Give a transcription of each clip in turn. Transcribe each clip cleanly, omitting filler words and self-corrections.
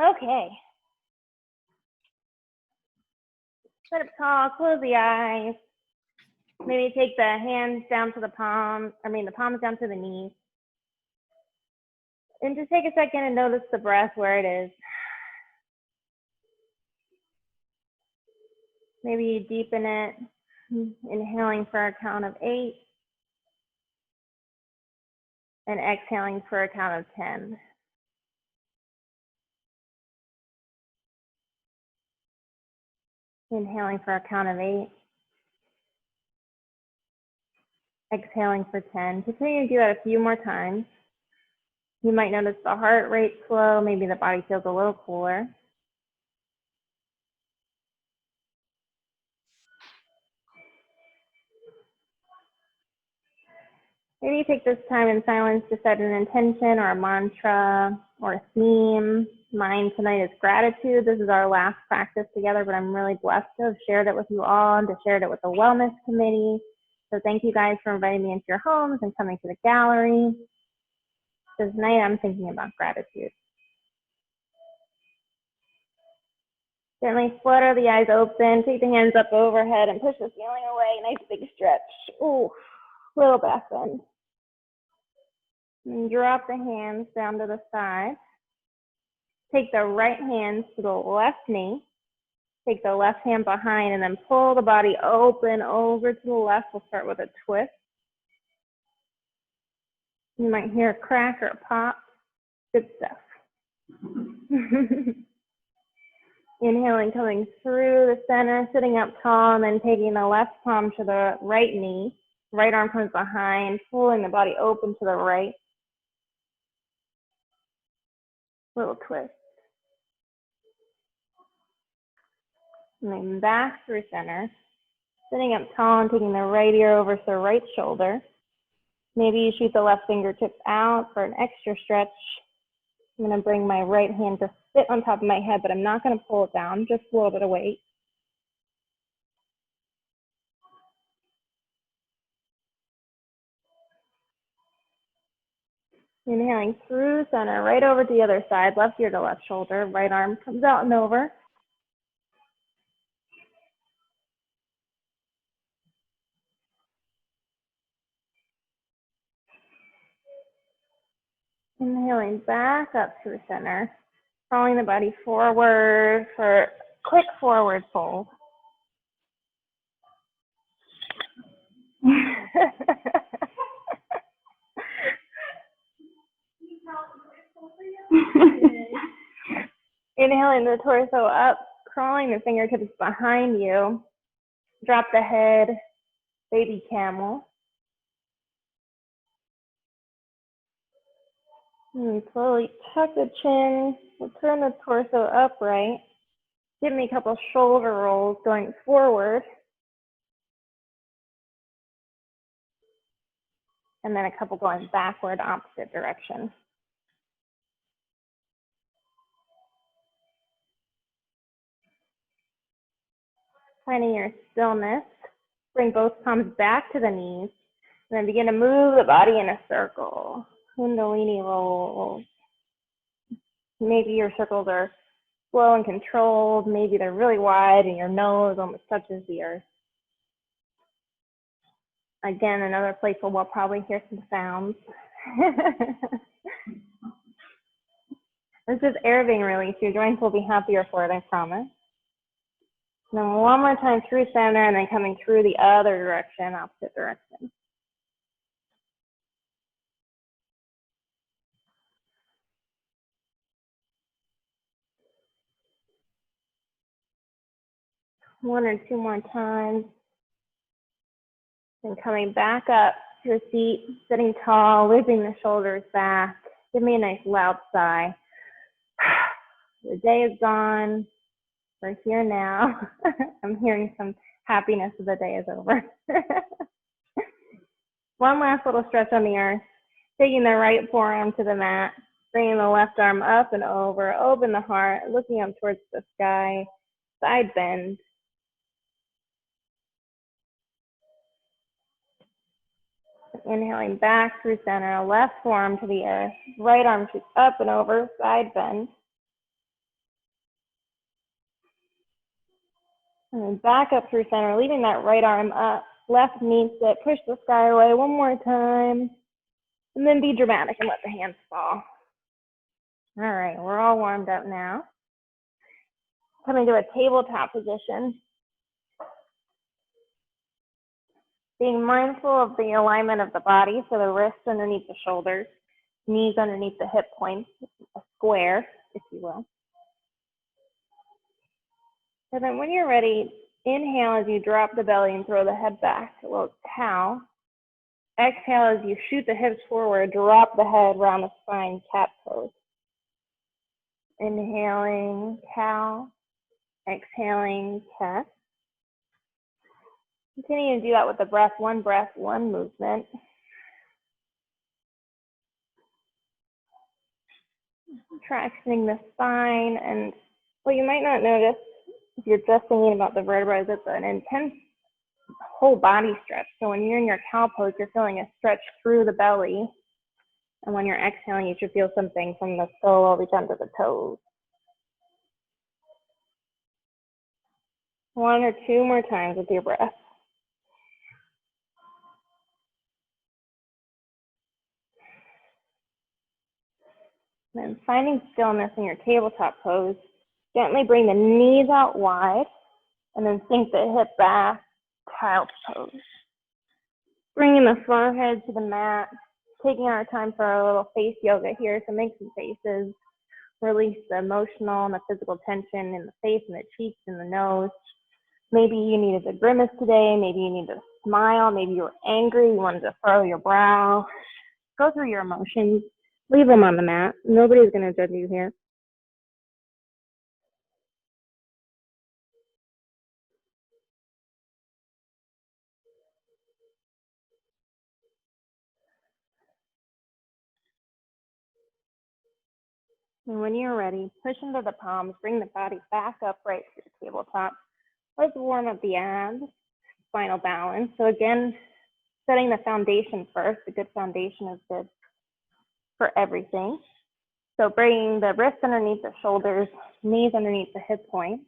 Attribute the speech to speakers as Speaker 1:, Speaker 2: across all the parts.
Speaker 1: Okay. Sit up tall, close the eyes. Maybe take the hands down to the palms, the palms down to the knees. And just take a second and notice the breath where it is. Maybe you deepen it, inhaling for a count of 8 and exhaling for a count of 10. Inhaling for a count of 8. Exhaling for 10. Continue to do that a few more times. You might notice the heart rate slow, maybe the body feels a little cooler. Maybe you take this time in silence to set an intention or a mantra or a theme. Mine tonight is gratitude. This is our last practice together, but I'm really blessed to have shared it with you all and to share it with the wellness committee. So thank you guys for inviting me into your homes and coming to the gallery. So tonight I'm thinking about gratitude. Gently flutter the eyes open, take the hands up overhead and push the ceiling away. Nice big stretch. Ooh, little back bend. And drop the hands down to the side. Take the right hand to the left knee. Take the left hand behind and then pull the body open over to the left. We'll start with a twist. You might hear a crack or a pop. Good stuff. Inhaling, coming through the center, sitting up tall, and then taking the left palm to the right knee. Right arm comes behind, pulling the body open to the right. Little twist. And then back through center. Sitting up tall and taking the right ear over to the right shoulder. Maybe you shoot the left fingertips out for an extra stretch. I'm going to bring my right hand to sit on top of my head, but I'm not going to pull it down, just a little bit of weight. Inhaling through center, right over to the other side, left ear to left shoulder, right arm comes out and over. Inhaling back up through center, rolling the body forward for a quick forward fold. Inhaling the torso up, crawling the fingertips behind you. Drop the head, baby camel. And slowly tuck the chin, we'll turn the torso upright. Give me a couple shoulder rolls going forward. And then a couple going backward, opposite direction. Finding your stillness. Bring both palms back to the knees. And then begin to move the body in a circle. Kundalini rolls. Maybe your circles are slow and controlled. Maybe they're really wide and your nose almost touches the earth. Again, another place where we'll probably hear some sounds. This is air being released. Your joints will be happier for it, I promise. And then one more time through center and then coming through the other direction, opposite direction. One or two more times. Then coming back up to your seat, sitting tall, looping the shoulders back. Give me a nice loud sigh. The day is gone. We're here now. I'm hearing some happiness as the day is over. One last little stretch on the earth. Taking the right forearm to the mat. Bringing the left arm up and over. Open the heart. Looking up towards the sky. Side bend. Inhaling back through center, left forearm to the earth, right arm shoots up and over, side bend. And then back up through center, leaving that right arm up. Left knee sit, push the sky away one more time. And then be dramatic and let the hands fall. All right, we're all warmed up now. Coming to a tabletop position. Being mindful of the alignment of the body, so the wrists underneath the shoulders, knees underneath the hip points, a square, if you will. And then when you're ready, inhale as you drop the belly and throw the head back, a little cow. Exhale as you shoot the hips forward, drop the head, round the spine, cat pose. Inhaling, cow. Exhaling, cat. Continue to do that with the breath, one movement. Tractioning the spine, and what you might not notice if you're just thinking about the vertebrae is it's an intense whole body stretch. So when you're in your cow pose, you're feeling a stretch through the belly. And when you're exhaling, you should feel something from the skull all the way down to the toes. One or two more times with your breath. And then finding stillness in your tabletop pose, gently bring the knees out wide and then sink the hip back, child's pose. Bringing the forehead to the mat, taking our time for our little face yoga here, so make some faces, release the emotional and the physical tension in the face and the cheeks and the nose. Maybe you needed a grimace today, maybe you need to smile, maybe you were angry, you wanted to furrow your brow. Go through your emotions. Leave them on the mat. Nobody's going to judge you here. And when you're ready, push into the palms, bring the body back upright to your tabletop. Let's warm up the abs, spinal balance. So again, setting the foundation first. A good foundation is good for everything. So bringing the wrists underneath the shoulders, knees underneath the hip point.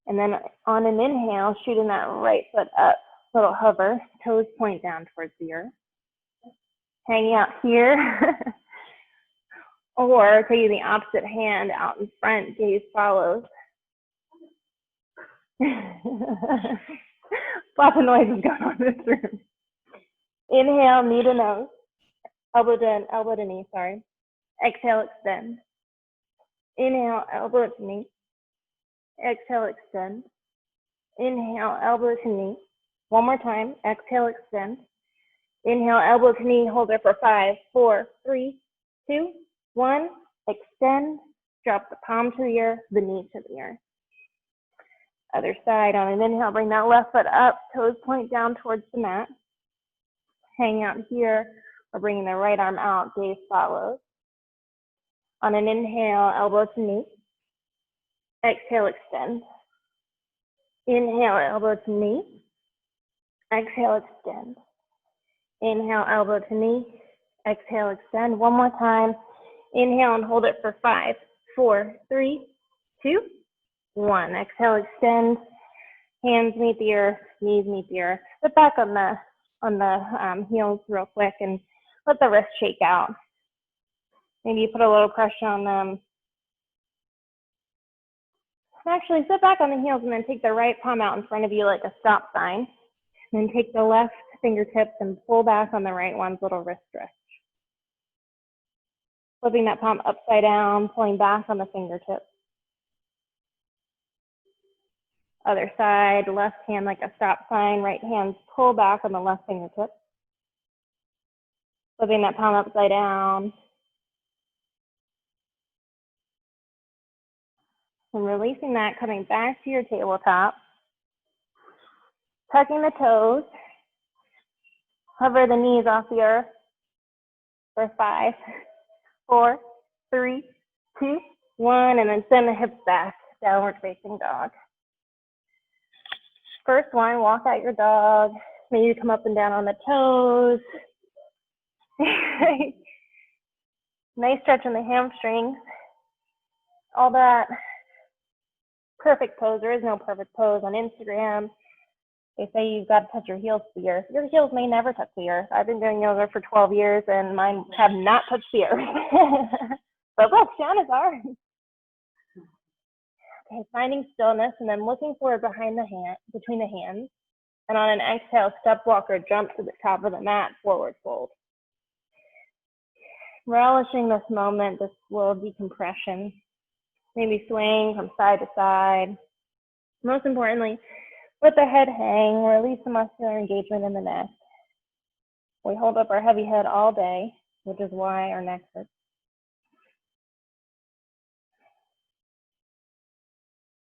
Speaker 1: And then on an inhale, shooting that right foot up, little hover, toes point down towards the earth. Hanging out here. Or taking the opposite hand out in front, gaze follows. Lots of noises going on in this room. Inhale, knee to nose, elbow to knee, sorry. Exhale, extend. Inhale, elbow to knee. Exhale, extend. Inhale, elbow to knee. One more time, exhale, extend. Inhale, elbow to knee, hold there for 5, 4, 3, 2, 1. Extend, drop the palm to the earth, the knee to the earth. Other side, on an inhale, bring that left foot up, toes point down towards the mat. Hang out here, or bringing the right arm out, gaze follows. On an inhale, elbow to knee. Exhale, extend. Inhale, elbow to knee. Exhale, extend. Inhale, elbow to knee. Exhale, extend. One more time. Inhale and hold it for 5, 4, 3, 2, 1. Exhale, extend. Hands meet the earth, knees meet the earth. Sit back on the heels real quick and let the wrists shake out. Maybe you put a little pressure on them. Actually, sit back on the heels and then take the right palm out in front of you like a stop sign. And then take the left fingertips and pull back on the right one's little wrist stretch. Flipping that palm upside down, pulling back on the fingertips. Other side, left hand like a stop sign, right hand pull back on the left fingertip. Flipping that palm upside down. And releasing that, coming back to your tabletop. Tucking the toes. Hover the knees off the earth for 5, 4, 3, 2, 1, and then send the hips back, downward facing dog. First one, walk out your dog. Maybe you come up and down on the toes. Nice stretch in the hamstrings. All that perfect pose. There is no perfect pose on Instagram. They say you've got to touch your heels to the earth. Your heels may never touch the earth. I've been doing yoga for 12 years and mine have not touched the earth. But look, Shauna's ours. Okay, finding stillness and then looking forward behind the hand, between the hands. And on an exhale, step walk or jump to the top of the mat, forward fold. Relishing this moment, this little decompression. Maybe swaying from side to side. Most importantly, let the head hang, release the muscular engagement in the neck. We hold up our heavy head all day, which is why our neck hurts.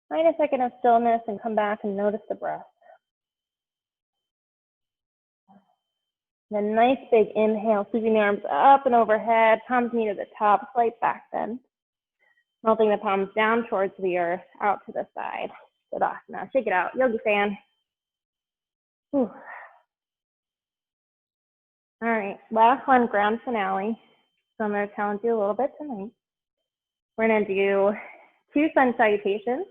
Speaker 1: Find a second of stillness and come back and notice the breath. Then nice big inhale, sweeping the arms up and overhead, palms meet at the top, slight back bend. Melting the palms down towards the earth, out to the side. Tadasana, shake it out, yogi fan. Whew. All right, last one, grand finale. So I'm going to challenge you a little bit tonight. We're going to do 2 sun salutations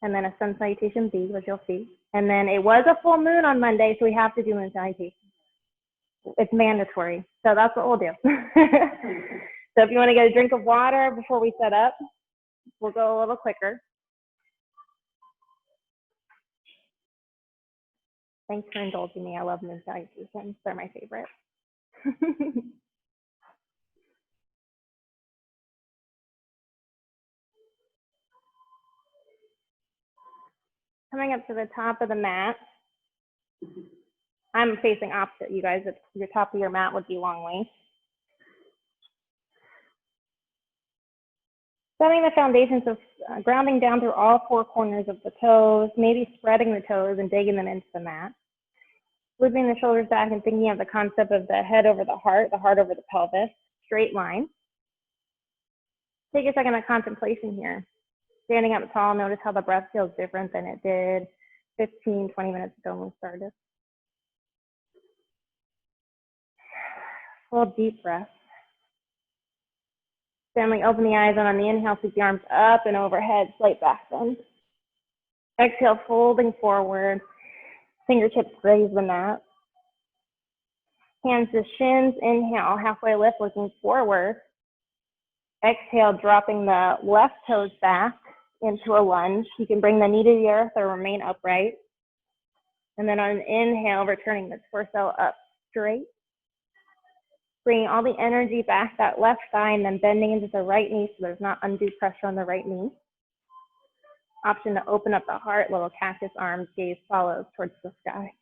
Speaker 1: and then a sun salutation B, which you'll see. And then it was a full moon on Monday, so we have to do moon salutation. It's mandatory, so that's what we'll do. So if you want to get a drink of water before we set up, we'll go a little quicker. Thanks for indulging me. I love moon salutations. They're my favorite. Coming up to the top of the mat. I'm facing opposite, you guys. Your top of your mat would be long waist. Setting the foundations of grounding down through all 4 corners of the toes, maybe spreading the toes and digging them into the mat. Looping the shoulders back and thinking of the concept of the head over the heart over the pelvis, straight line. Take a second of contemplation here. Standing up tall, notice how the breath feels different than it did 15, 20 minutes ago when we started. Full deep breath. Family, open the eyes, and on the inhale, sweep the arms up and overhead, slight back bend. Exhale, folding forward. Fingertips graze the mat. Hands to shins. Inhale, halfway lift, looking forward. Exhale, dropping the left toes back into a lunge. You can bring the knee to the earth or remain upright. And then on an inhale, returning the torso up straight. Bringing all the energy back that left thigh and then bending into the right knee so there's not undue pressure on the right knee. Option to open up the heart, little cactus arms, gaze follows towards the sky.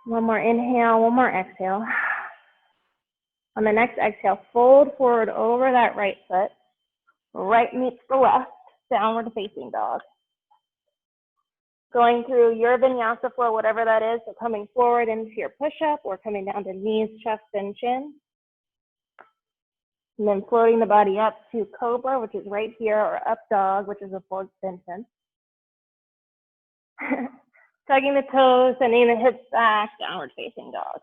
Speaker 1: One more inhale, one more exhale. On the next exhale, fold forward over that right foot. Right meets the left, downward facing dog. Going through your vinyasa flow, whatever that is, so coming forward into your push-up or coming down to knees, chest, and chin. And then floating the body up to cobra, which is right here, or up dog, which is a full extension. Tugging the toes, sending the hips back, downward facing dog.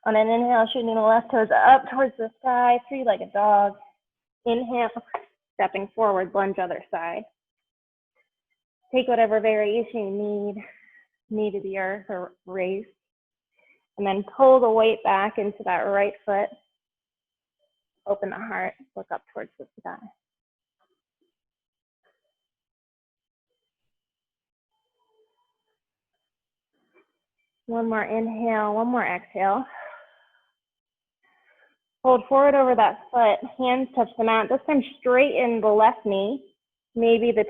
Speaker 1: On an inhale, shooting the left toes up towards the sky, 3-legged dog. Inhale, stepping forward, lunge other side. Take whatever variation you need, knee to the earth or raise. And then pull the weight back into that right foot. Open the heart, look up towards the sky. One more inhale, one more exhale. Hold forward over that foot, hands touch the mat. This time straighten the left knee. Maybe the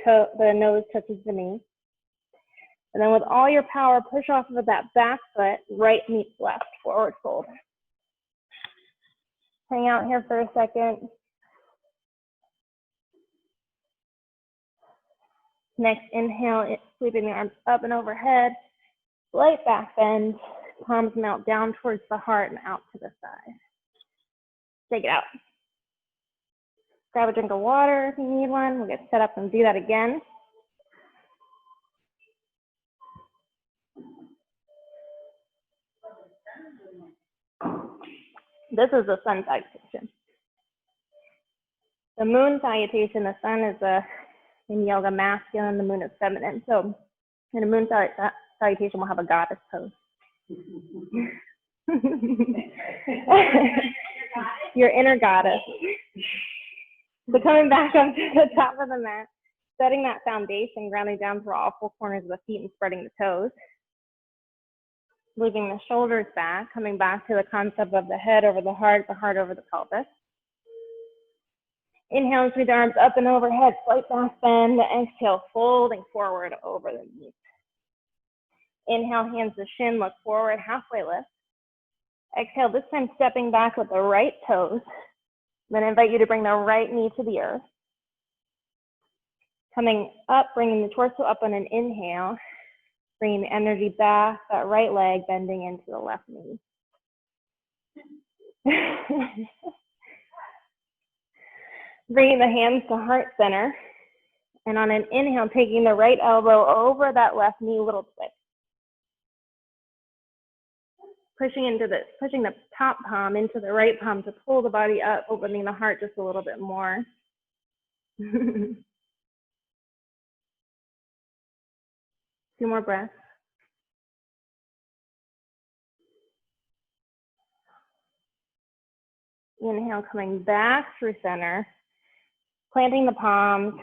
Speaker 1: nose touches the knee. And then with all your power, push off of that back foot, right meets left, forward fold. Hang out here for a second. Next inhale, sweeping the arms up and overhead. Slight back bend, palms melt down towards the heart and out to the side. Take it out. Grab a drink of water if you need one. We'll get set up and do that again. This is the sun salutation. The moon salutation, the sun is in yoga masculine, the moon is feminine. So in a moon salutation, we'll have a goddess pose. Your inner goddess. So coming back up to the top of the mat, setting that foundation, grounding down through all 4 corners of the feet and spreading the toes. Moving the shoulders back, coming back to the concept of the head over the heart over the pelvis. Inhale, sweep the arms up and overhead, slight back bend. Exhale, folding forward over the knees. Inhale, hands to shin, look forward, halfway lift. Exhale, this time stepping back with the right toes. Then I invite you to bring the right knee to the earth. Coming up, bringing the torso up on an inhale. Bringing the energy back, that right leg bending into the left knee. Bringing the hands to heart center. And on an inhale, taking the right elbow over that left knee, little twist. Pushing the top palm into the right palm to pull the body up, opening the heart just a little bit more. 2 more breaths. Inhale, coming back through center, planting the palms,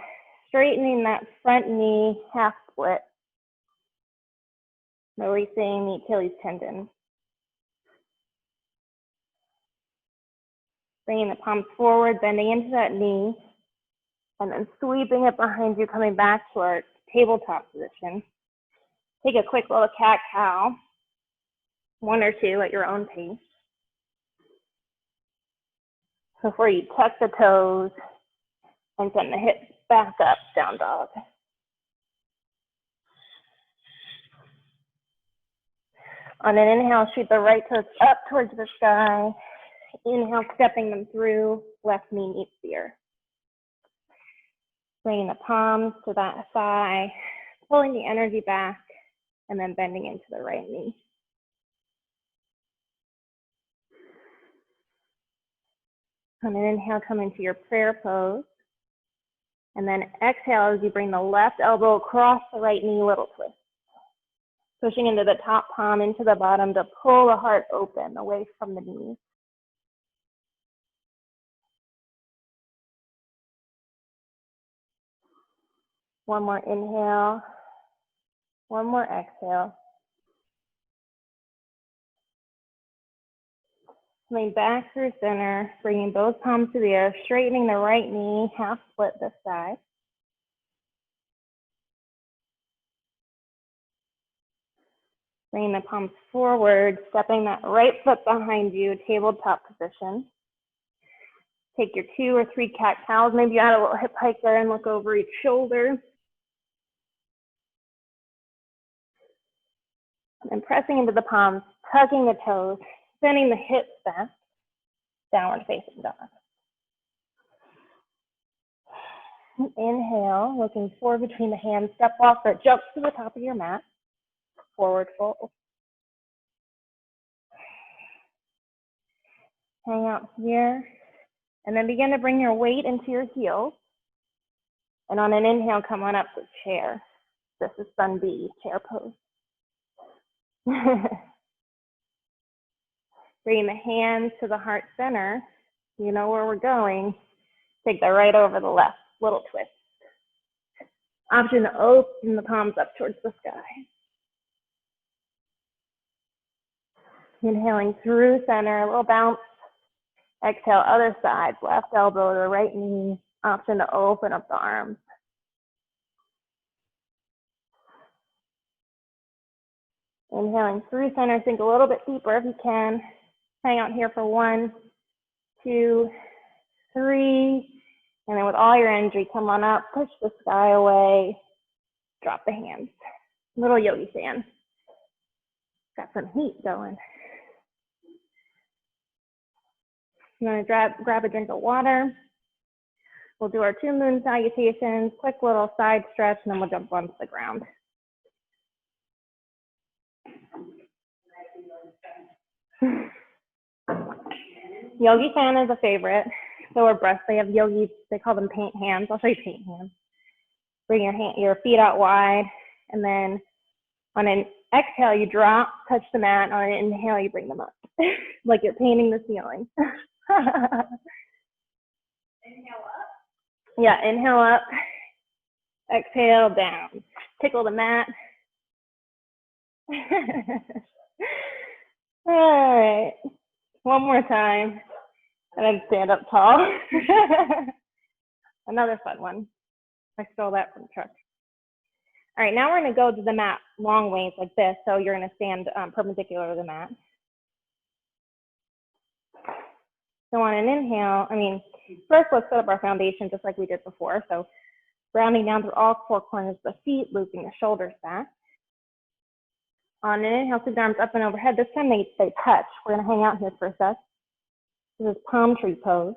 Speaker 1: straightening that front knee, half split, releasing the Achilles tendon. Bringing the palms forward, bending into that knee, and then sweeping it behind you, coming back to our tabletop position. Take a quick little cat-cow, 1 or 2 at your own pace. Before you tuck the toes and send the hips back up, down dog. On an inhale, shoot the right toes up towards the sky. Inhale, stepping them through, left knee meets the earth. Bringing the palms to that thigh, pulling the energy back, and then bending into the right knee. On an inhale, come into your prayer pose. And then exhale as you bring the left elbow across the right knee, little twist. Pushing into the top palm, into the bottom to pull the heart open away from the knees. One more inhale. One more exhale. Coming back through center, bringing both palms to the earth, straightening the right knee, half split this side. Bringing the palms forward, stepping that right foot behind you, tabletop position. Take your 2 or 3 cat-cows, maybe add a little hip hike there and look over each shoulder. And pressing into the palms, tucking the toes, sending the hips back, downward facing dog. Inhale, looking forward between the hands, step off or jump to the top of your mat, forward fold. Hang out here, and then begin to bring your weight into your heels. And on an inhale, come on up to chair. This is Sun B, chair pose. Bring the hands to the heart center. You know where we're going. Take the right over the left, little twist. Option to open the palms up towards the sky. Inhaling through center, a little bounce. Exhale, other side, left elbow to the right knee. Option to open up the arms. Inhaling through center, sink a little bit deeper if you can. Hang out here for 1, 2, 3. And then with all your energy, come on up, push the sky away, drop the hands. Little yogi stand. Got some heat going. I'm going to grab a drink of water. We'll do our 2 moon salutations, quick little side stretch, and then we'll jump onto the ground. Yogi fan is a favorite. So are breasts. They have yogis, they call them paint hands. I'll show you paint hands. Bring your feet out wide, and then on an exhale, you drop, touch the mat. On an inhale, you bring them up, like you're painting the ceiling. Inhale up? Yeah, inhale up. Exhale down. Tickle the mat. All right. One more time. And then stand up tall. Another fun one. I stole that from Chuck. All right, now we're going to go to the mat long ways like this. So you're going to stand perpendicular to the mat. So on an inhale, first let's set up our foundation just like we did before. So rounding down through all four corners of the feet, looping the shoulders back. On an inhale, sweep the arms up and overhead. This time they touch. We're going to hang out here for a sec. This is palm tree pose.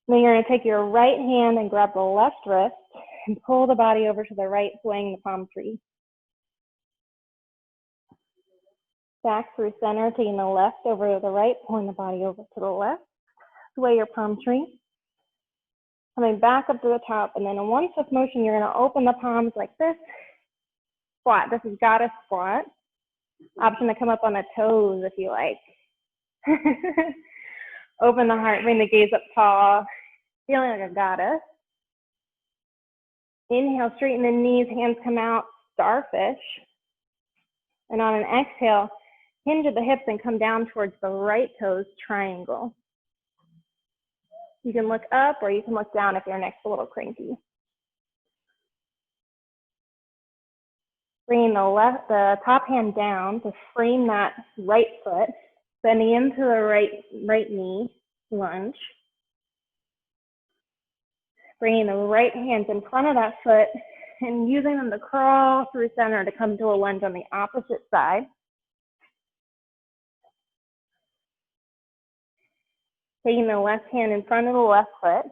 Speaker 1: Then you're going to take your right hand and grab the left wrist and pull the body over to the right, swaying the palm tree. Back through center, taking the left over to the right, pulling the body over to the left. Sway your palm tree. Coming back up to the top, and then in one swift motion, you're going to open the palms like this. Squat. This is goddess squat. Option to come up on the toes if you like. Open the heart, bring the gaze up tall, feeling like a goddess. Inhale, straighten the knees, hands come out, starfish. And on an exhale, hinge at the hips and come down towards the right toes, triangle. You can look up or you can look down if your neck's a little cranky. Bringing the top hand down to frame that right foot, bending into the right knee, lunge. Bringing the right hands in front of that foot and using them to crawl through center to come to a lunge on the opposite side. Taking the left hand in front of the left foot,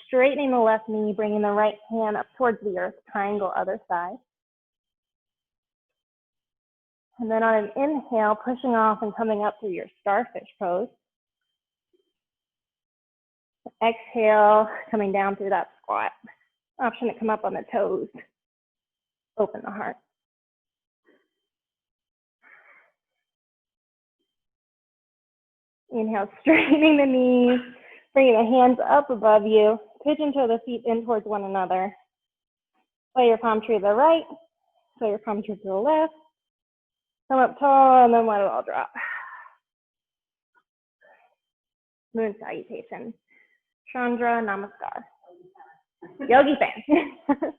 Speaker 1: straightening the left knee, bringing the right hand up towards the earth, triangle other side. And then on an inhale, pushing off and coming up through your starfish pose. Exhale, coming down through that squat. Option to come up on the toes. Open the heart. Inhale, straightening the knees, bringing the hands up above you, pigeon toe the feet in towards one another. Sway your palm tree to the right, sway your palm tree to the left. Come up tall and then let it all drop. Moon salutation. Chandra Namaskar. Yogi fan.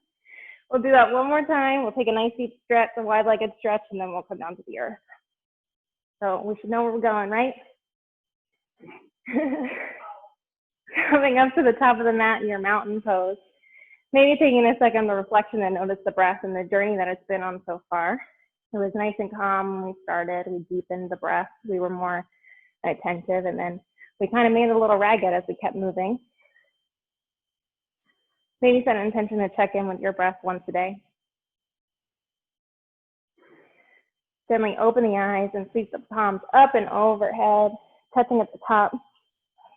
Speaker 1: We'll do that one more time. We'll take a nice deep stretch, a wide-legged stretch, and then we'll come down to the earth. So we should know where we're going, right? Coming up to the top of the mat in your mountain pose. Maybe taking a second to reflection and notice the breath and the journey that it's been on so far. It was nice and calm when we started. We deepened the breath. We were more attentive, and then we kind of made it a little ragged as we kept moving. Maybe set an intention to check in with your breath once a day. Gently open the eyes and sweep the palms up and overhead, touching at the top,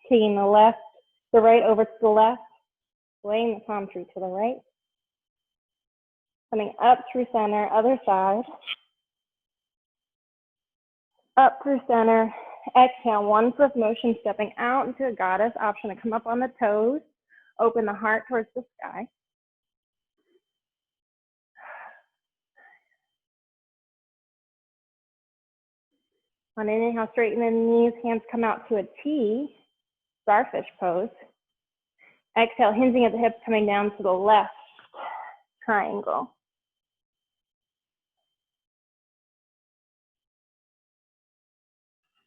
Speaker 1: taking the right over to the left, swaying the palm tree to the right, coming up through center, other side, up through center, exhale, one swift motion, stepping out into a goddess, option to come up on the toes, open the heart towards the sky. On an inhale, straighten the knees, hands come out to a T, starfish pose. Exhale, hinging at the hips, coming down to the left, triangle.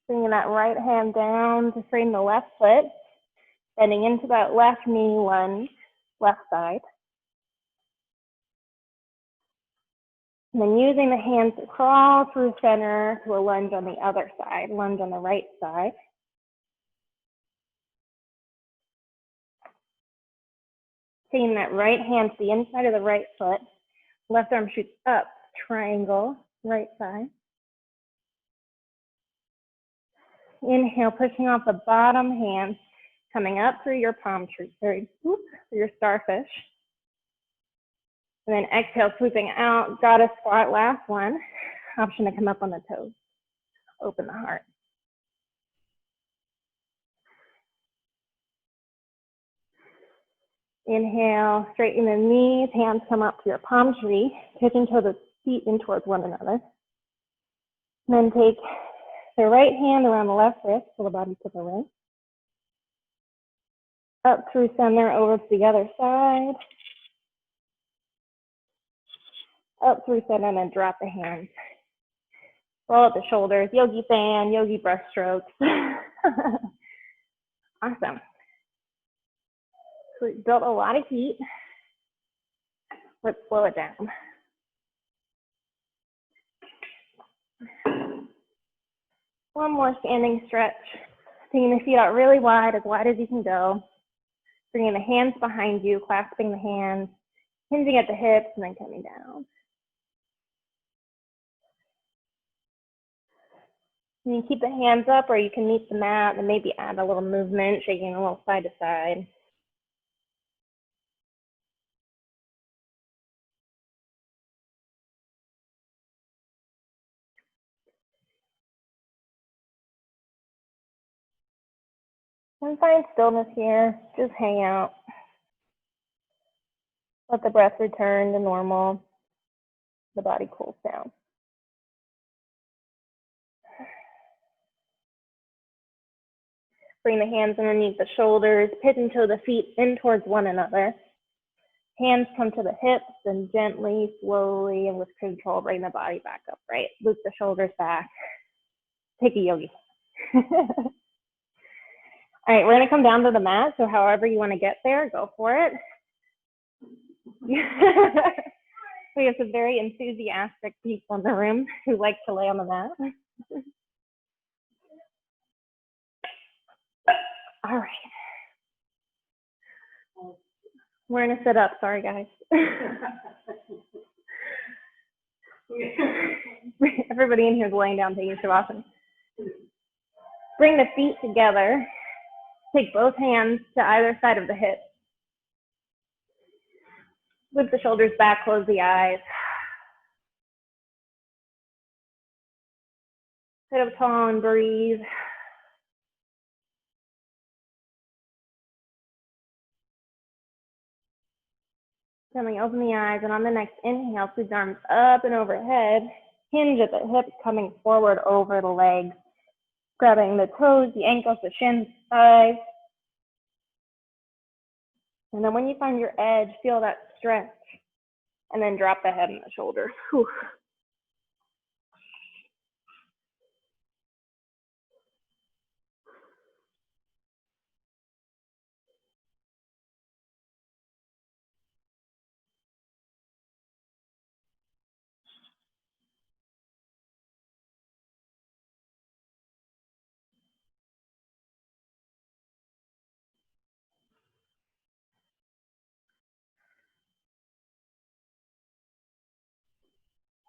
Speaker 1: Bringing that right hand down to frame the left foot, bending into that left knee, lunge, left side. And then using the hands to crawl through center to a lunge on the other side, lunge on the right side. Taking that right hand to the inside of the right foot, left arm shoots up, triangle, right side. Inhale, pushing off the bottom hand, coming up through your palm tree, through your starfish. And then exhale, swooping out, goddess squat, last one. Option to come up on the toes. Open the heart. Inhale, straighten the knees, hands come up to your palm tree, pigeon toe the feet in towards one another. And then take the right hand around the left wrist, pull the body to the right. Up through center, over to the other side. Up through center, and then drop the hands. Roll up the shoulders, yogi fan, yogi breath strokes. Awesome. So we built a lot of heat. Let's slow it down. One more standing stretch. Taking the feet out really wide as you can go. Bringing the hands behind you, clasping the hands, hinging at the hips, and then coming down. You can keep the hands up, or you can meet the mat and maybe add a little movement, shaking a little side to side. And find stillness here. Just hang out. Let the breath return to normal. The body cools down. Bring the hands underneath the shoulders, pigeon toe the feet in towards one another. Hands come to the hips, and gently, slowly, and with control, bring the body back upright. Loop the shoulders back. Take a yogi. All right, we're going to come down to the mat, so however you want to get there, go for it. We have some very enthusiastic people in the room who like to lay on the mat. All right. We're going to sit up. Sorry, guys. Everybody in here is laying down taking Shavasana. Bring the feet together. Take both hands to either side of the hips. Loop the shoulders back, close the eyes. Sit up tall and breathe. Gently open the eyes, and on the next inhale, sweep the arms up and overhead. Hinge at the hips, coming forward over the legs. Grabbing the toes, the ankles, the shins, thighs. And then when you find your edge, feel that stretch. And then drop the head and the shoulders. Whew.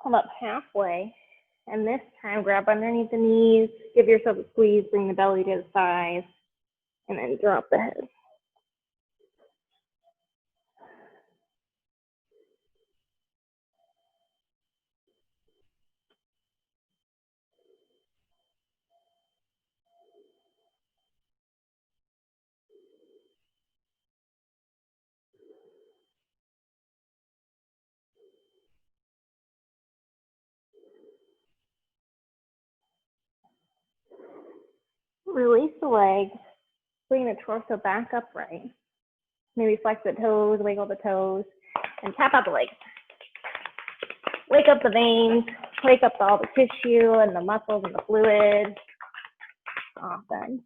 Speaker 1: Come up halfway, and this time grab underneath the knees, give yourself a squeeze, bring the belly to the thighs, and then drop the head. Release the legs, bring the torso back upright. Maybe flex the toes, wiggle the toes, and tap out the legs. Wake up the veins, wake up all the tissue and the muscles and the fluid. Awesome.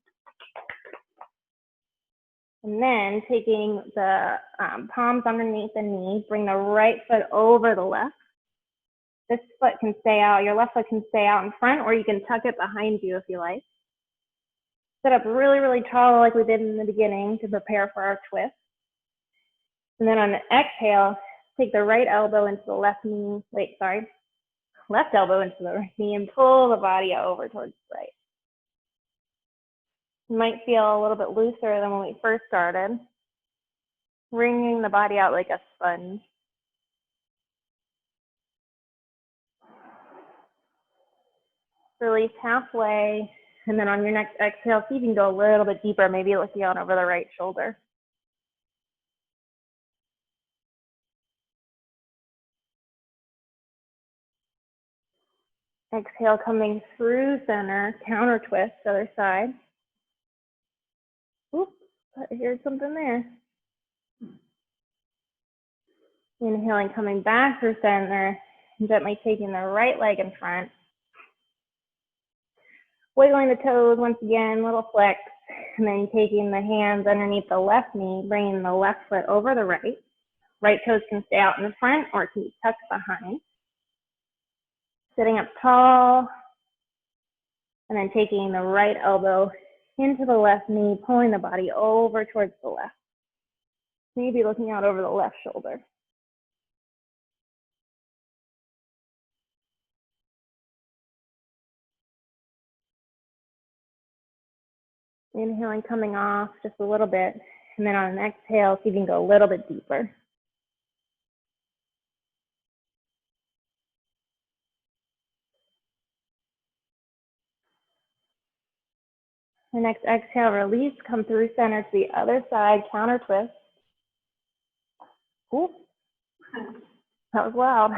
Speaker 1: And then taking the palms underneath the knee, bring the right foot over the left. This foot can stay out, your left foot can stay out in front, or you can tuck it behind you if you like. Sit up really, really tall like we did in the beginning to prepare for our twist. And then on the exhale, take the right elbow into the left knee, left elbow into the right knee and pull the body over towards the right. You might feel a little bit looser than when we first started. Wringing the body out like a sponge. Release halfway, and then on your next exhale, see if you can go a little bit deeper, maybe looking out over the right shoulder. Exhale, coming through center, counter twist, other side. Oops, I heard something there. Inhaling, coming back through center, and gently taking the right leg in front. Wiggling the toes once again, little flex, and then taking the hands underneath the left knee, bringing the left foot over the right. Right toes can stay out in the front or can be tucked behind. Sitting up tall, and then taking the right elbow into the left knee, pulling the body over towards the left. Maybe looking out over the left shoulder. Inhaling, coming off just a little bit, and then on an exhale, see if you can go a little bit deeper. The next exhale, release, come through center to the other side, counter twist. Ooh, that was loud.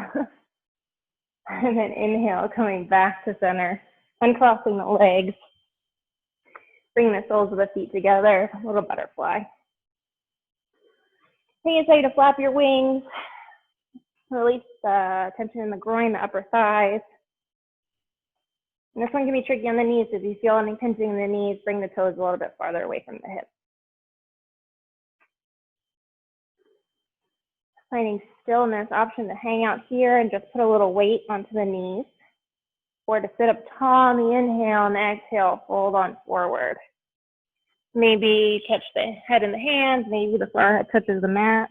Speaker 1: And then inhale, coming back to center, uncrossing the legs. Bring the soles of the feet together, a little butterfly. Take a second to flap your wings. Release the tension in the groin, the upper thighs. And this one can be tricky on the knees. If you feel any tension in the knees, bring the toes a little bit farther away from the hips. Finding stillness, option to hang out here and just put a little weight onto the knees. Or to sit up tall on the inhale and the exhale, fold on forward. Maybe touch the head in the hands, maybe the forehead touches the mat.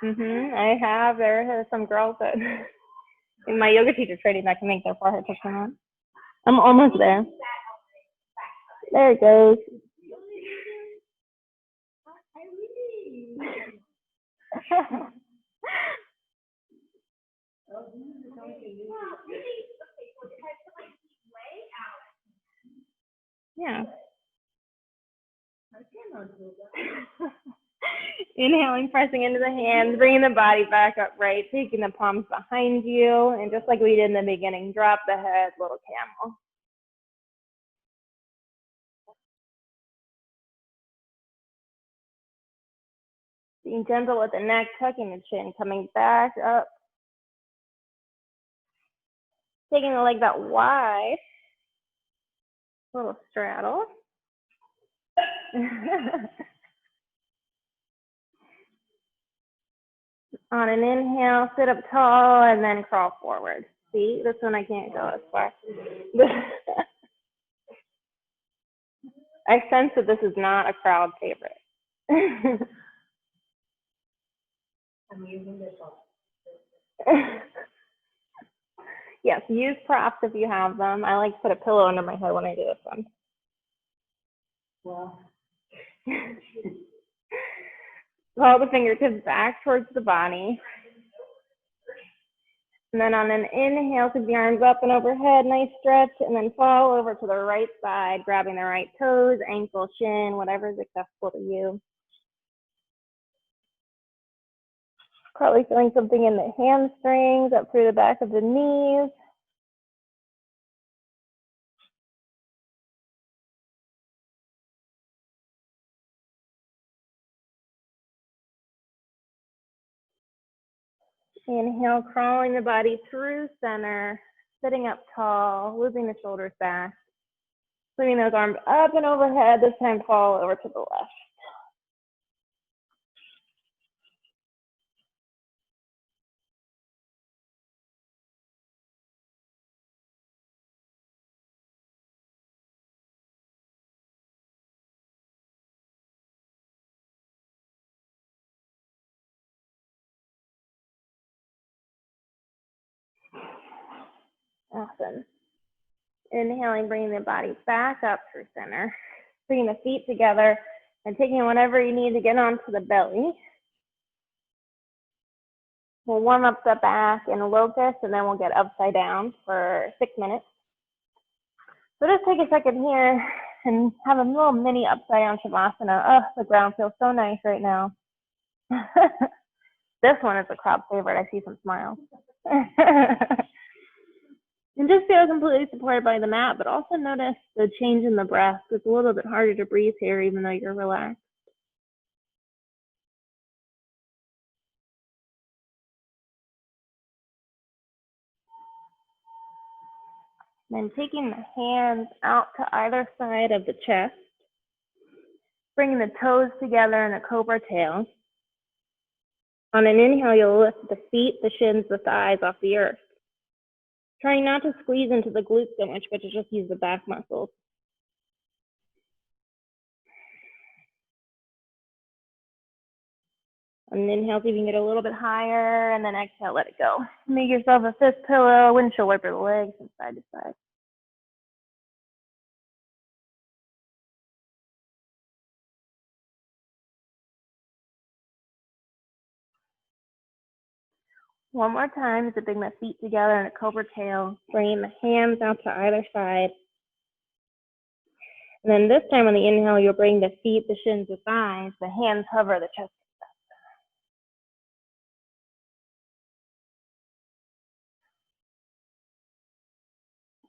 Speaker 1: I have. There are some girls that in my yoga teacher training that can make their forehead touch the mat. I'm almost there. There it goes. Yeah. Inhaling, pressing into the hands, bringing the body back upright, taking the palms behind you, and just like we did in the beginning, drop the head, little camel. Being gentle with the neck, tucking the chin, coming back up. Taking the legs out wide, little straddle. On an inhale, sit up tall and then crawl forward. See, this one I can't go as far. I sense that this is not a crowd favorite. I'm using this one. Yes, use props if you have them. I like to put a pillow under my head when I do this one. Well. Pull the fingertips back towards the body. And then on an inhale, keep the arms up and overhead, nice stretch, and then fall over to the right side, grabbing the right toes, ankle, shin, whatever is accessible to you. Probably feeling something in the hamstrings, up through the back of the knees. Inhale, crawling the body through center, sitting up tall, looping the shoulders back. Bringing those arms up and overhead, this time fall over to the left. Awesome. Inhaling, bringing the body back up through center. Bringing the feet together and taking whatever you need to get onto the belly. We'll warm up the back in a locust and then we'll get upside down for 6 minutes. So just take a second here and have a little mini upside down shavasana. Oh, the ground feels so nice right now. This one is a crowd favorite. I see some smiles. And just feel completely supported by the mat, but also notice the change in the breath. It's a little bit harder to breathe here, even though you're relaxed. Then taking the hands out to either side of the chest, bringing the toes together in a cobra tail. On an inhale, you'll lift the feet, the shins, the thighs off the earth. Trying not to squeeze into the glutes so much, but to just use the back muscles. On an inhale, see if you can get a little bit higher, and then exhale, let it go. Make yourself a fist pillow, windshield wiper the legs from side to side. One more time, to bring the feet together in a cobra tail, bringing the hands out to either side. And then this time on the inhale, you'll bring the feet, the shins, the thighs, the hands hover the chest.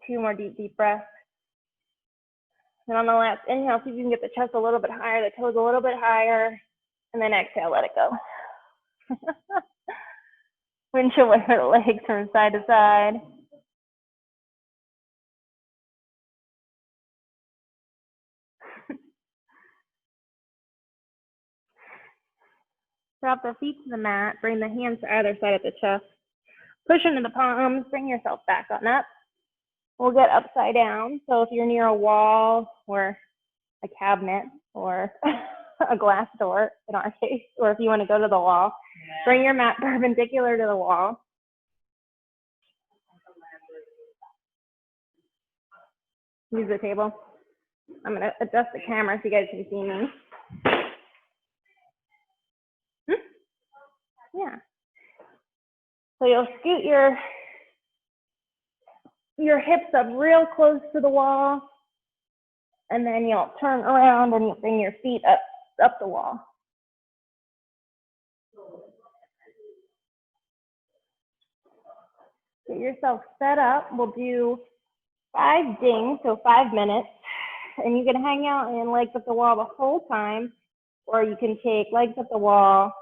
Speaker 1: 2 more deep breaths. And on the last inhale, see if you can get the chest a little bit higher, the toes a little bit higher, and then exhale, let it go. Windshield wiper the legs from side to side. Drop the feet to the mat, bring the hands to either side of the chest. Push into the palms, bring yourself back on up. We'll get upside down. So if you're near a wall or a cabinet or a glass door, in our case, or if you want to go to the wall, bring your mat perpendicular to the wall. Use the table. I'm going to adjust the camera so you guys can see me. Yeah. So you'll scoot your hips up real close to the wall, and then you'll turn around and you'll bring your feet up the wall. Get yourself set up. We'll do 5 dings, so 5 minutes, and you can hang out in legs up the wall the whole time, or you can take legs up the wall,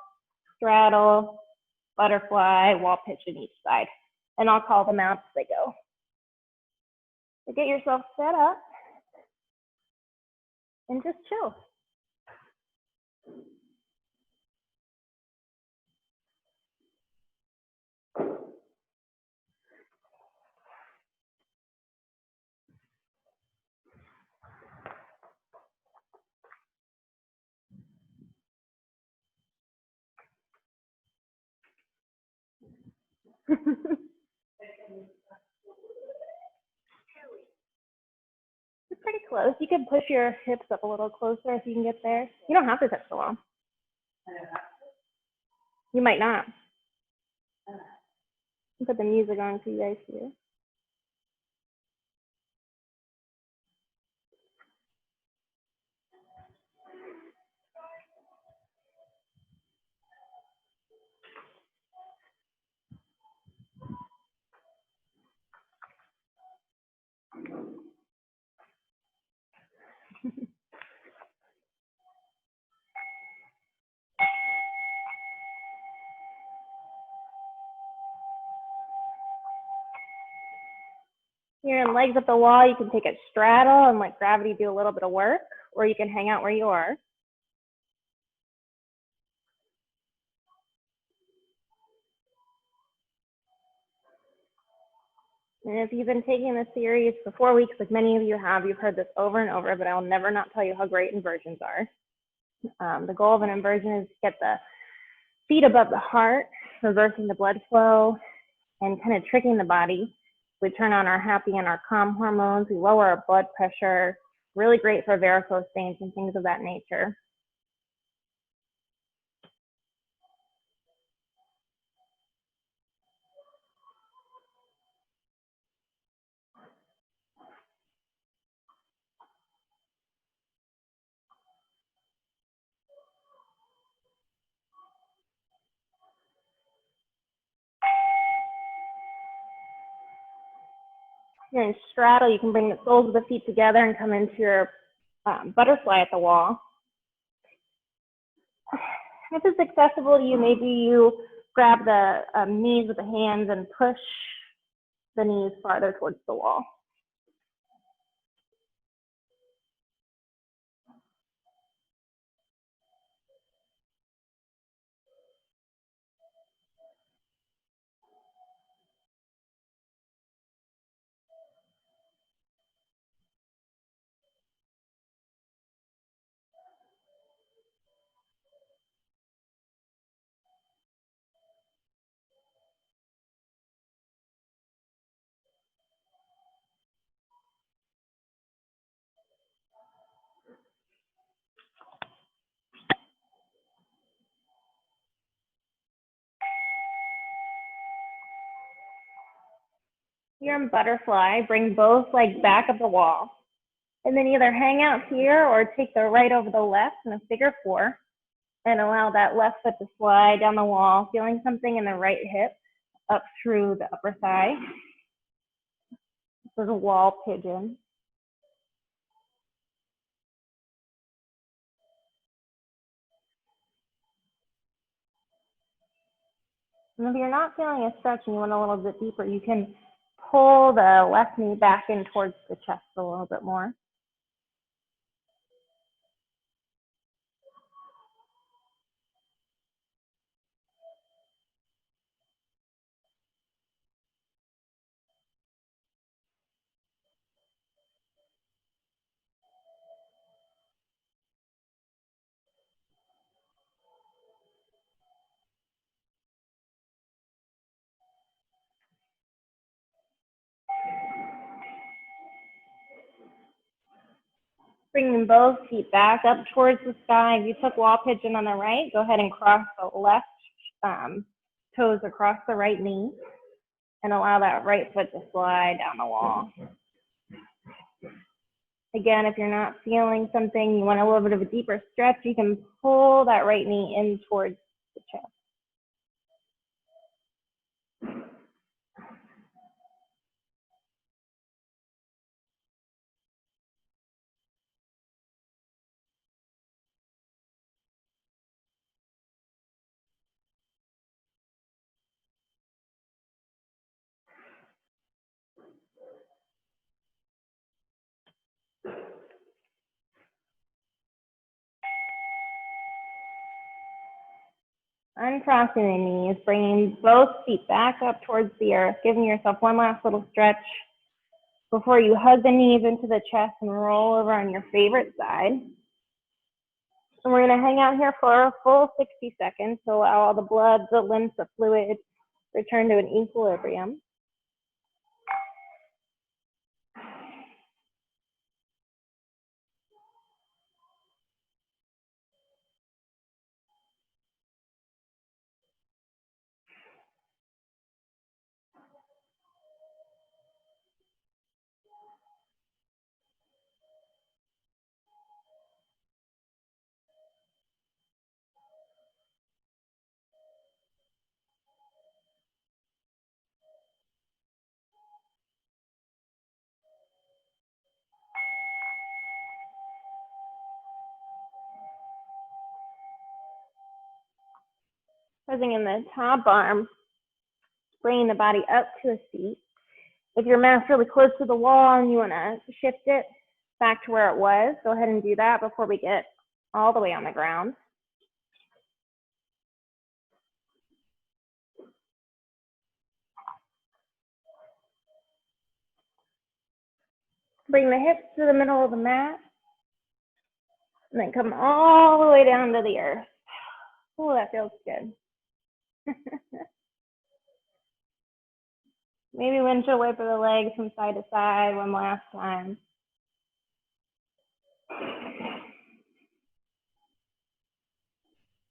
Speaker 1: straddle, butterfly, wall pitch on each side, and I'll call them out as they go. So get yourself set up and just chill. It's pretty close. You can push your hips up a little closer if you can get there. You don't have to touch the wall. You might not. I'll put the music on so you guys hear. You're in legs up the wall. You can take a straddle and let gravity do a little bit of work, or you can hang out where you are. And if you've been taking this series for 4 weeks, like many of you have, you've heard this over and over, but I will never not tell you how great inversions are. The goal of an inversion is to get the feet above the heart, reversing the blood flow, and kind of tricking the body We turn on our happy and our calm hormones. We lower our blood pressure. Really great for varicose veins and things of that nature. You're in straddle. You can bring the soles of the feet together and come into your butterfly at the wall. If it's accessible to you, maybe you grab the knees with the hands and push the knees farther towards the wall. You're in butterfly. Bring both legs back up the wall. And then either hang out here or take the right over the left in a figure four and allow that left foot to slide down the wall, feeling something in the right hip up through the upper thigh. This is a wall pigeon. And if you're not feeling a stretch and you want a little bit deeper, you can pull the left knee back in towards the chest a little bit more. Bringing both feet back up towards the sky. If you took wall pigeon on the right, go ahead and cross the left toes across the right knee and allow that right foot to slide down the wall. Again, if you're not feeling something, you want a little bit of a deeper stretch, you can pull that right knee in towards the chest. Uncrossing the knees, bringing both feet back up towards the earth, giving yourself one last little stretch before you hug the knees into the chest and roll over on your favorite side. And we're going to hang out here for a full 60 seconds to allow all the blood, the lymph, the fluid return to an equilibrium. Pressing in the top arm, bringing the body up to a seat. If your mat's really close to the wall and you want to shift it back to where it was, go ahead and do that before we get all the way on the ground. Bring the hips to the middle of the mat, and then come all the way down to the earth. Oh, that feels good. Maybe windshield wiper the legs from side to side one last time.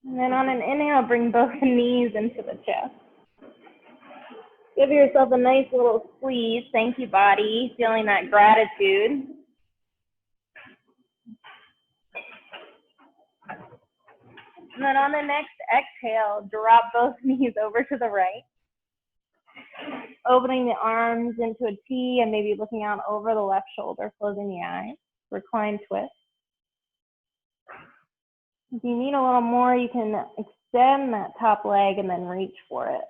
Speaker 1: And then on an inhale, bring both knees into the chest. Give yourself a nice little squeeze. Thank you, body. Feeling that gratitude. And then on the next exhale, drop both knees over to the right. Opening the arms into a T and maybe looking out over the left shoulder, closing the eyes. Recline twist. If you need a little more, you can extend that top leg and then reach for it.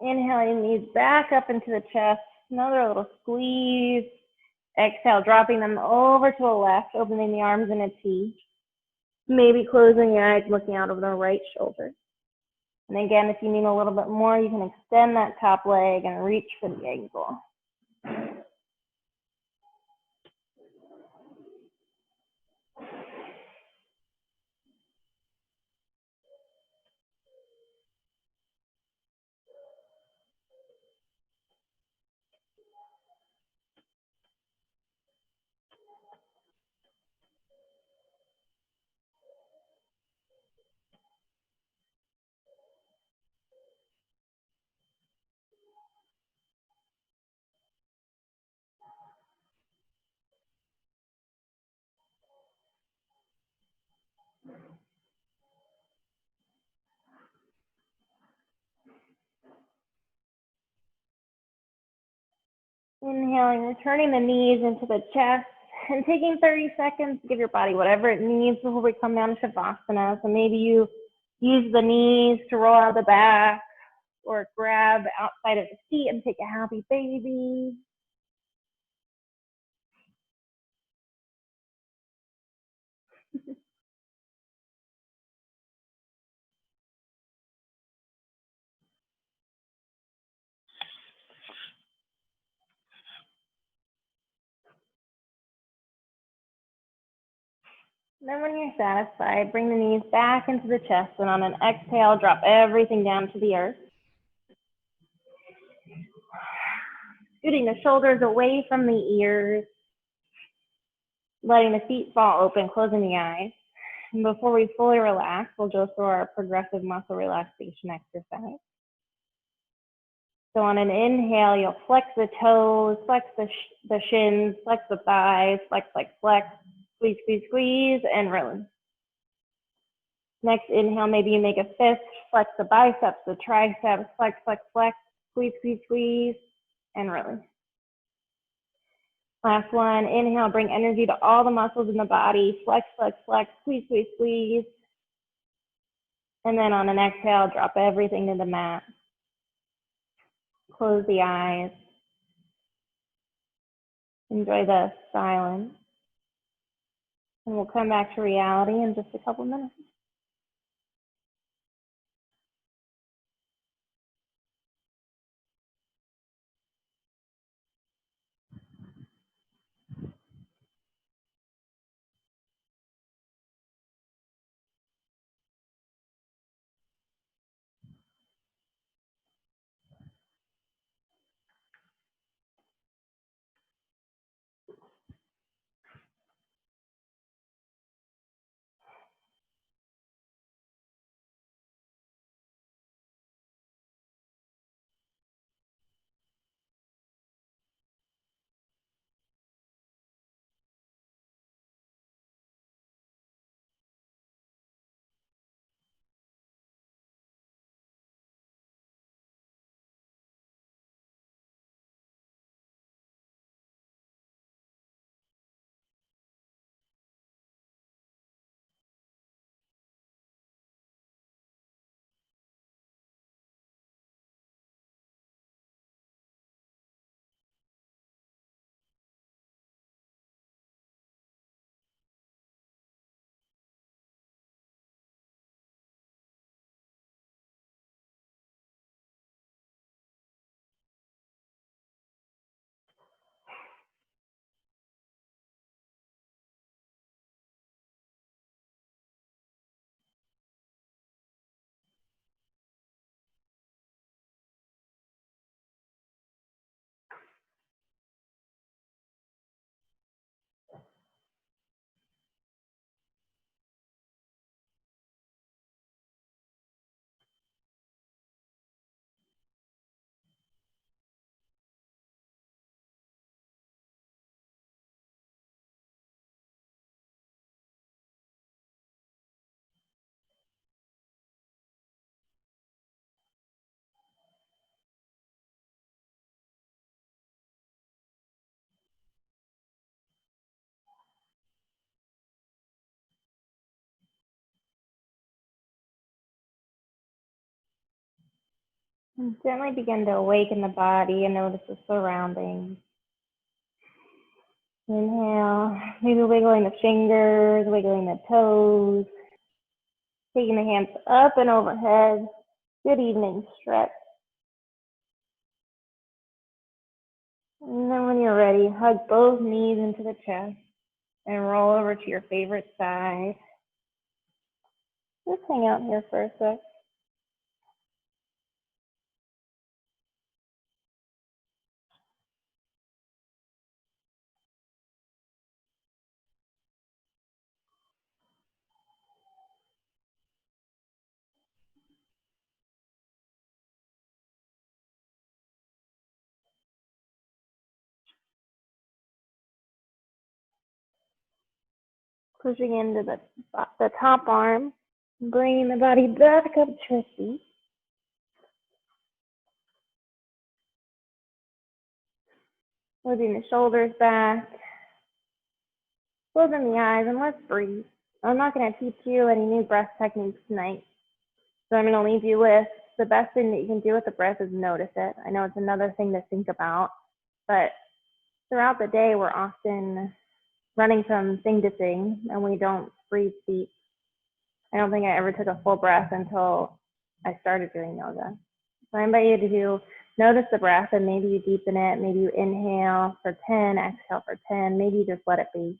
Speaker 1: Inhaling knees back up into the chest. Another little squeeze. Exhale, dropping them over to the left, opening the arms in a T. Maybe closing your eyes, looking out over the right shoulder. And again, if you need a little bit more, you can extend that top leg and reach for the ankle. Inhaling, returning the knees into the chest, and taking 30 seconds to give your body whatever it needs before we come down to Shavasana. So maybe you use the knees to roll out the back, or grab outside of the seat and take a happy baby. Then when you're satisfied, bring the knees back into the chest, and on an exhale, drop everything down to the earth. Scooting the shoulders away from the ears, letting the feet fall open, closing the eyes. And before we fully relax, we'll go through our progressive muscle relaxation exercise. So on an inhale, you'll flex the toes, flex the shins, flex the thighs, flex, flex, flex, squeeze, squeeze, squeeze, and release. Next inhale, maybe you make a fist, flex the biceps, the triceps, flex, flex, flex, squeeze, squeeze, squeeze, and release. Last one, inhale, bring energy to all the muscles in the body, flex, flex, flex, squeeze, squeeze, squeeze. And then on an exhale, drop everything to the mat. Close the eyes. Enjoy the silence. And we'll come back to reality in just a couple minutes. And gently begin to awaken the body and notice the surroundings. Inhale, maybe wiggling the fingers, wiggling the toes, taking the hands up and overhead. Good evening stretch. And then when you're ready, hug both knees into the chest and roll over to your favorite side. Just hang out here for a sec. Pushing into the top arm, bringing the body back up to a seat. Moving the shoulders back, closing the eyes, and let's breathe. I'm not going to teach you any new breath techniques tonight, so I'm going to leave you with the best thing that you can do with the breath is notice it. I know it's another thing to think about, but throughout the day, we're often running from thing to thing, and we don't breathe deep. I don't think I ever took a full breath until I started doing yoga. So I invite you to notice the breath, and maybe you deepen it. Maybe you inhale for 10, exhale for 10. Maybe you just let it be.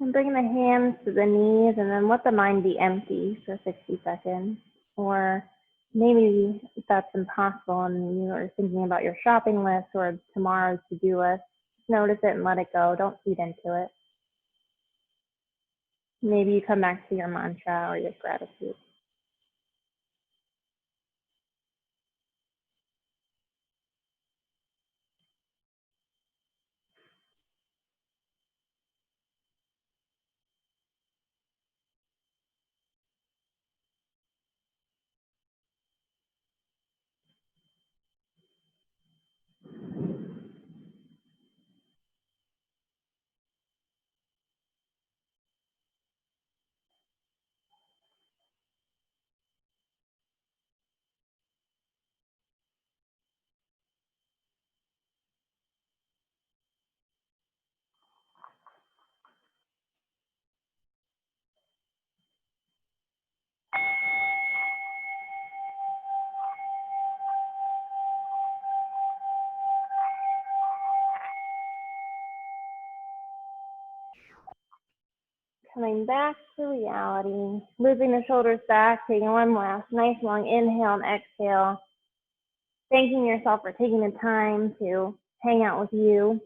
Speaker 1: And bring the hands to the knees, and then let the mind be empty for 60 seconds. Or maybe if that's impossible and you are thinking about your shopping list or tomorrow's to-do list, notice it and let it go. Don't feed into it. Maybe you come back to your mantra or your gratitude. Coming back to reality, looping the shoulders back, taking one last nice long inhale and exhale. Thanking yourself for taking the time to hang out with you.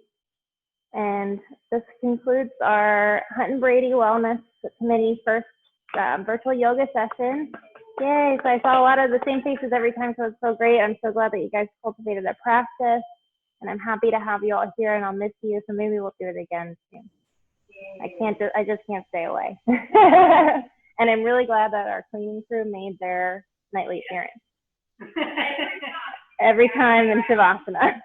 Speaker 1: And this concludes our Hunt and Brady Wellness Committee first virtual yoga session. Yay, so I saw a lot of the same faces every time, so it's so great. I'm so glad that you guys cultivated a practice, and I'm happy to have you all here, and I'll miss you, so maybe we'll do it again soon. I just can't stay away. And I'm really glad that our cleaning crew made their nightly appearance every time in Shavasana.